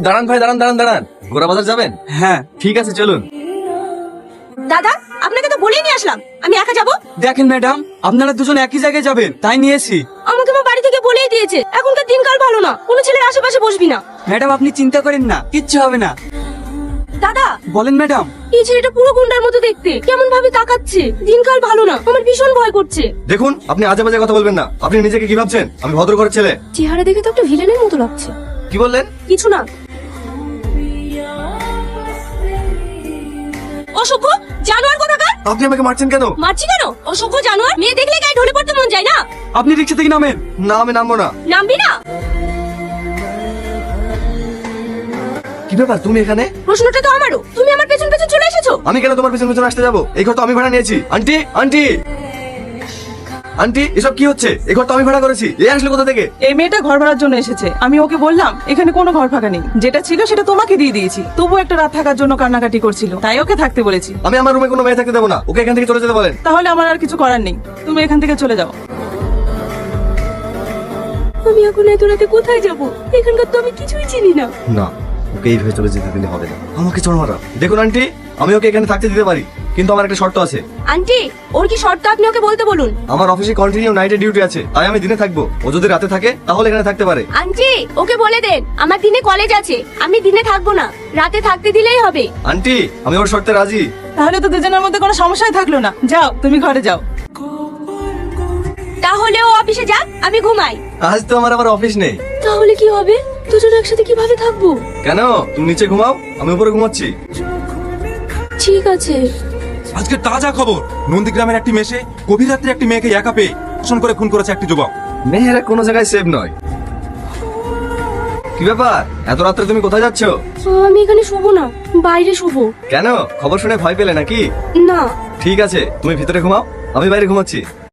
দাঁড়ান ভাই, দাঁড়ান দাঁড়ান দাঁড়ান, গোড়া বাজার যাবেন? হ্যাঁ ঠিক আছে, চলুন। দাদা, আপনাকে তো বলেই নিয়ে আসলাম আমি একা যাব। দেখেন ম্যাডাম, আপনারা দুজন একই জায়গায় যাবেন তাই নিয়েছি। আমাকে আমার বাড়ি থেকে বলেই দিয়েছে এখনকার দিনকাল ভালো না, কোনো ছেলের আশেপাশে বসবি না। ম্যাডাম আপনি চিন্তা করেন না, কিচ্ছু হবে না। দাদা, বলেন ম্যাডাম। এই ছেলেটা পুরো গুন্ডার মতো দেখতে, কেমন ভাবে তাকাচ্ছে। দিনকাল ভালো না, আমার ভীষণ ভয় করছে। দেখুন, আপনি আজে বাজে কথা বলবেন না। আপনি নিজেকে কি ভাবছেন? আমি ভদ্র ঘরের ছেলে। চেহারা দেখে তো একটা ভিলেনের মতো লাগছে। কি বললেন? কিছু না। অসভ্য জানোয়ার কোথাকার! আপনি আমাকে মারছেন কেন? মারছি কেন? অসভ্য জানোয়ার! মেয়ে দেখলে গায়ে ঢলে পড়তে মন যায় না? আপনি রিক্সা থেকে নামেন। না, আমি নামবো না। নামবি না? কি ব্যাপার, তুমি এখানে? প্রশ্নটা তো আমারও। তুমি আমার পেছন পেছন চলে এসেছো। আমি কেন তোমার পেছন পেছন আসতে যাবো? এই ঘর তো আমি ভাড়া নিয়েছি। আন্টি, আন্টি, আন্টি, এসব কি হচ্ছে? এই ঘর তো আমি ভাড়া করেছি। এ আসলে কোথা থেকে? এই মেয়েটা ঘর ভাড়ার জন্য এসেছে। আমি ওকে বললাম এখানে কোনো ঘর ফাঁকা নেই, যেটা ছিল সেটা তোমাকে দিয়ে দিয়েছি। তবু একটা রাত থাকার জন্য কান্নাকাটি করছিল, তাই ওকে থাকতে বলেছি। আমি আমার রুমে কোনো মেয়ে থাকতে দেবো না। ওকে এখান থেকে চলে যেতে বলেন। তাহলে আমার আর কিছু করার নেই, তুমি এখান থেকে চলে যাও। আমি এখন এত রাতে কোথায় যাব? এখানকার তো আমি কিছুই চিনি না। না, ওকে এইভাবে চলে যেতে দিলে হবে না। আমাকে চড় মারা। দেখুন আন্টি, আমি ওকে এখানে থাকতে দিতে পারি, কিন্তু আমার একটা শর্ত আছে। আন্টি, ওর কি শর্ত আপনি ওকে বলতে বলুন। আমার অফিসে কন্টিনিউ নাইটে ডিউটি আছে, তাই আমি দিনে থাকবো। ও যদি রাতে থাকে তাহলে এখানে থাকতে পারে। আন্টি, ওকে বলে দেন আমার দিনে কলেজ আছে, আমি দিনে থাকবো না, রাতে থাকতে দিলেই হবে। আন্টি, আমি ওর শর্তে রাজি। তাহলে তো দুজনের মধ্যে কোনো সমস্যাই থাকলো না। যাও, তুমি ঘরে যাও। তাহলে ও অফিসে যাক, আমি ঘুমাই। আজ তো আমার আবার অফিস নেই। তাহলে কি হবে? দুজন একসাথে কিভাবে থাকবো? কেন? তুমি নিচে ঘুমাও, আমি উপরে ঘুমাচ্ছি। ঠিক আছে। আজকে তাজা খবর, নন্দীগ্রামের একটি মেশে গভীর রাত্রে একটি মেয়েকে একা পেয়ে ধর্ষণ করে খুন করেছে একটি যুবক। মেয়েরা কোনো জায়গায় সেভ নয়। কি ব্যাপার, এত রাত্রে তুমি কোথায় যাচ্ছ? আমি এখানে শুবো না, বাইরে শুবো। কেন? খবর শুনে ভয় পেলে নাকি? না। ঠিক আছে, তুমি ভিতরে ঘুমাও, আমি বাইরে ঘুমাচ্ছি।